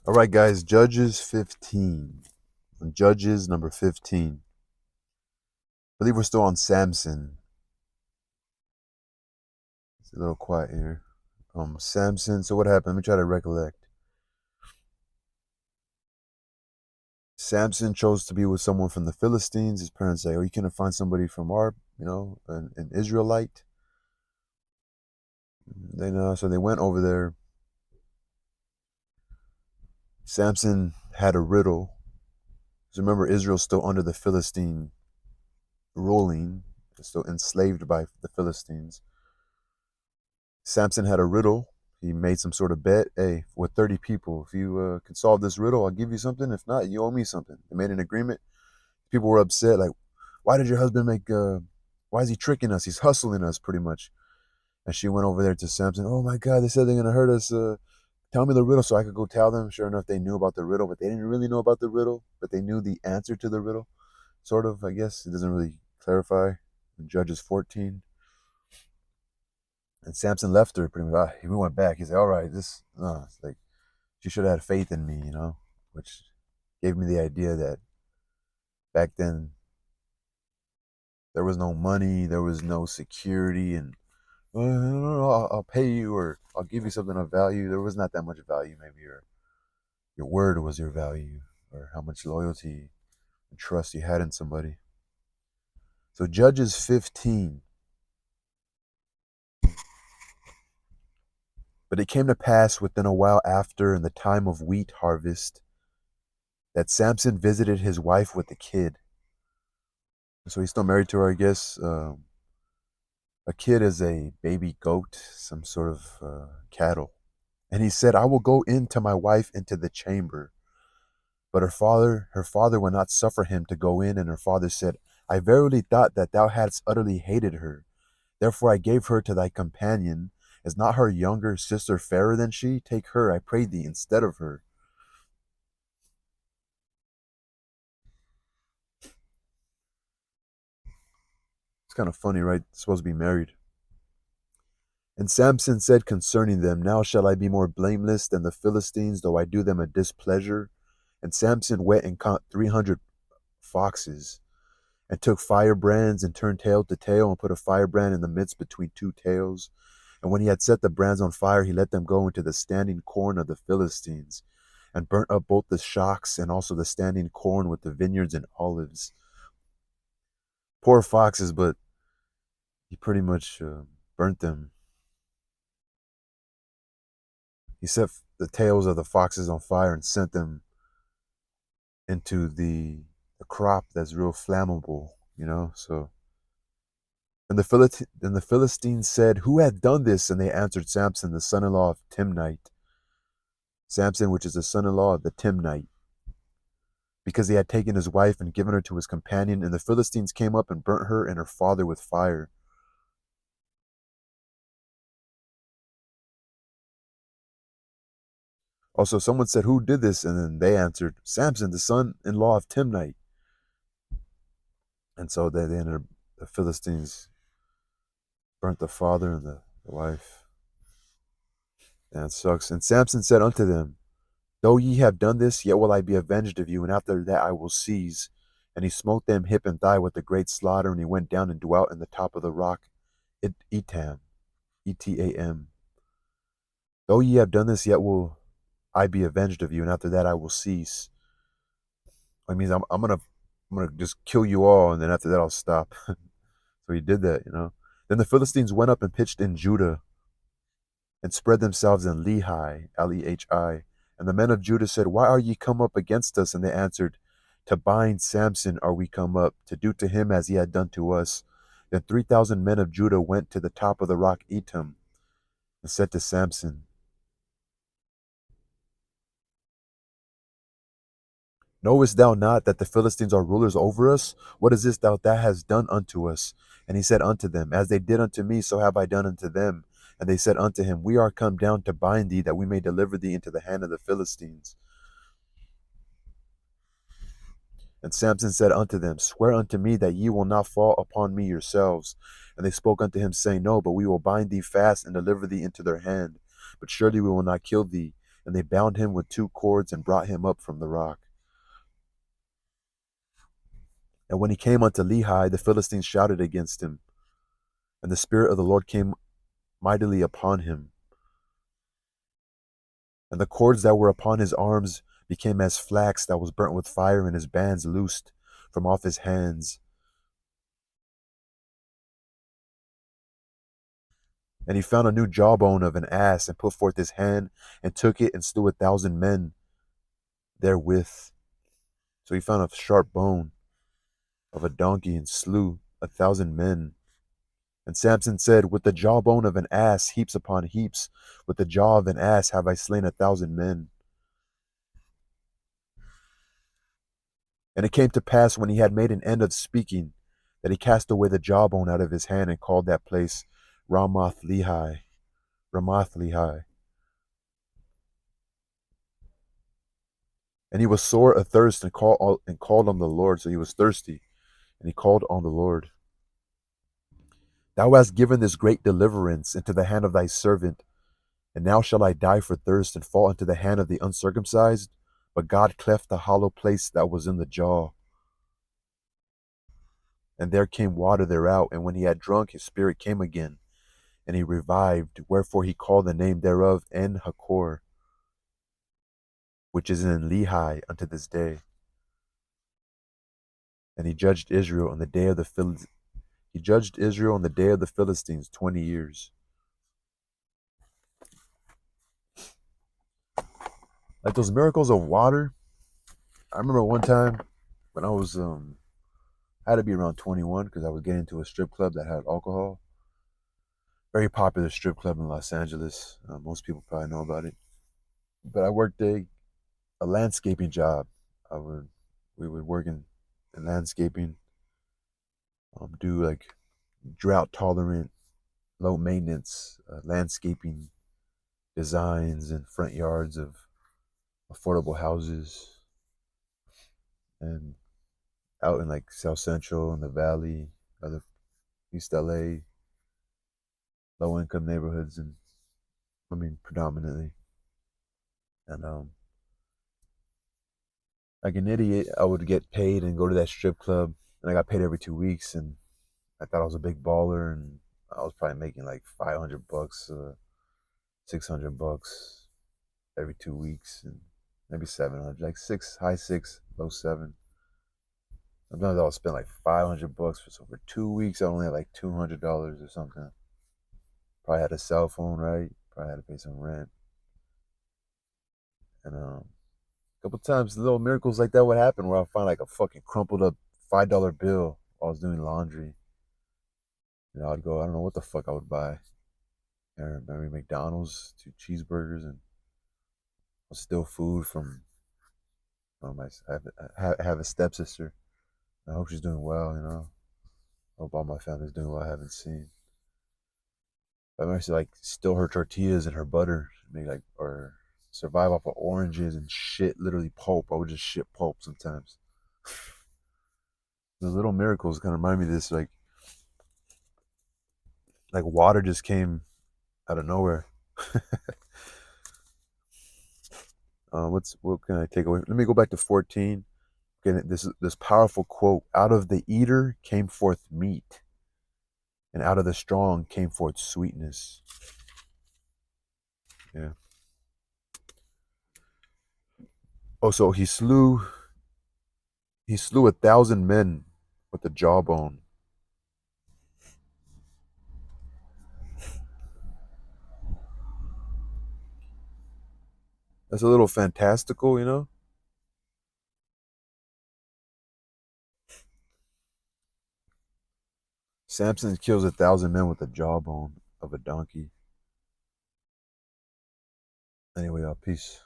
All right, guys, Judges 15. Judges number 15. I believe we're still on Samson. It's a little quiet here. Samson. So what happened? Let me try to recollect. Samson chose to be with someone from the Philistines. His parents say, "Oh, you can't find somebody from our, an Israelite." So they went over there. Samson had a riddle. So remember, Israel's still under the Philistine ruling, still enslaved by the Philistines. Samson had a riddle. He made some sort of bet. Hey, with 30 people, if you can solve this riddle, I'll give you something. If not, you owe me something. They made an agreement. People were upset. Like, why did your husband make? Why is he tricking us? He's hustling us, pretty much. And she went over there to Samson. Oh my God, they said they're gonna hurt us. Tell me the riddle so I could go tell them. Sure enough, they knew about the riddle, but they didn't really know about the riddle. But they knew the answer to the riddle, sort of. I guess it doesn't really clarify. In Judges 14. And Samson left her pretty much. He went back. He said, "All right, this, it's like she should have had faith in me, which gave me the idea that back then there was no money, there was no security, and I'll pay you or I'll give you something of value. There was not that much value. Maybe your word was your value, or how much loyalty and trust you had in somebody." So Judges 15. But it came to pass within a while after, in the time of wheat harvest, that Samson visited his wife with a kid. So he's still married to her, I guess. A kid is a baby goat, some sort of cattle. And he said, "I will go in to my wife into the chamber." But her father would not suffer him to go in. And her father said, "I verily thought that thou hadst utterly hated her. Therefore I gave her to thy companion. Is not her younger sister fairer than she? Take her, I pray thee, instead of her." It's kind of funny, right? Supposed to be married. And Samson said concerning them, "Now shall I be more blameless than the Philistines, though I do them a displeasure." And Samson went and caught 300 foxes, and took firebrands, and turned tail to tail, and put a firebrand in the midst between two tails. And when he had set the brands on fire, he let them go into the standing corn of the Philistines, and burnt up both the shocks and also the standing corn with the vineyards and olives. Poor foxes, but he pretty much burnt them. He set the tails of the foxes on fire and sent them into the crop that's real flammable. So, and the Philistines said, "Who hath done this?" And they answered, "Samson, the son-in-law of Timnite." Samson, which is the son-in-law of the Timnite, because he had taken his wife and given her to his companion. And the Philistines came up and burnt her and her father with fire. Also, someone said, "Who did this?" And then they answered, "Samson, the son-in-law of Timnite." And so they ended up, the Philistines burnt the father and the wife. That sucks. And Samson said unto them, "Though ye have done this, yet will I be avenged of you, and after that I will cease." And he smote them hip and thigh with a great slaughter, and he went down and dwelt in the top of the rock, Etam, Etam. "Though ye have done this, yet will I be avenged of you, and after that I will cease." It means I'm gonna just kill you all, and then after that I'll stop. So he did that. Then the Philistines went up and pitched in Judah, and spread themselves in Lehi, Lehi. And the men of Judah said, "Why are ye come up against us?" And they answered, "To bind Samson are we come up, to do to him as he had done to us." Then 3,000 men of Judah went to the top of the rock Etam, and said to Samson, "Knowest thou not that the Philistines are rulers over us? What is this thou hast done unto us?" And he said unto them, "As they did unto me, so have I done unto them." And they said unto him, "We are come down to bind thee, that we may deliver thee into the hand of the Philistines." And Samson said unto them, "Swear unto me that ye will not fall upon me yourselves." And they spoke unto him, saying, "No, but we will bind thee fast and deliver thee into their hand. But surely we will not kill thee. and they bound him with 2 cords and brought him up from the rock. And when he came unto Lehi, the Philistines shouted against him, and the Spirit of the Lord came mightily upon him. And the cords that were upon his arms became as flax that was burnt with fire, and his bands loosed from off his hands. And he found a new jawbone of an ass, and put forth his hand, and took it, and slew 1,000 men therewith. So he found a sharp bone of a donkey, and slew 1,000 men. And Samson said, with the jawbone of an ass, heaps upon heaps, with the jaw of an ass have I slain 1,000 men. And it came to pass, when he had made an end of speaking, that he cast away the jawbone out of his hand, and called that place Ramath Lehi. Ramath Lehi. And he was sore athirst, and called on the Lord. So he was thirsty, and he called on the Lord. Thou hast given this great deliverance into the hand of thy servant, and now shall I die for thirst, and fall into the hand of the uncircumcised? But God cleft the hollow place that was in the jaw, and there came water thereout. And when he had drunk, his spirit came again, and he revived. Wherefore he called the name thereof En-Hakkore, which is in Lehi unto this day. And he judged Israel on the day of the Philistines 20 years. Like those miracles of water. I remember one time when I was I had to be around 21 because I was getting into a strip club that had alcohol. Very popular strip club in Los Angeles. Most people probably know about it. But I worked a landscaping job. We would work in landscaping, do like drought tolerant, low maintenance landscaping designs and front yards of affordable houses, and out in like South Central and the Valley, other East LA, low income neighborhoods, and I mean predominantly. And like an idiot, I would get paid and go to that strip club, and I got paid every 2 weeks, and I thought I was a big baller, and I was probably making like $500, $600 every 2 weeks, and maybe 700, like high six, low seven. Sometimes I'll spend like $500 for 2 weeks. I only had like $200 or something. Probably had a cell phone, right? Probably had to pay some rent, and a couple times little miracles like that would happen where I'll find like a fucking crumpled up $5 bill while I was doing laundry. And I'd go, I don't know what the fuck I would buy. I remember McDonald's, 2 cheeseburgers, and steal food from my. I have a stepsister. I hope she's doing well. I hope all my family's doing well. I haven't seen. I remember like steal her tortillas and her butter, maybe like or survive off of oranges and shit. Literally pulp. I would just shit pulp sometimes. The little miracles kind of remind me of this, like water just came out of nowhere. What can I take away? Let me go back to 14. Okay, this powerful quote: "Out of the eater came forth meat, and out of the strong came forth sweetness." Yeah. Oh, so he slew 1,000 men with the jawbone. That's a little fantastical. Samson kills 1,000 men with the jawbone of a donkey. Anyway, peace.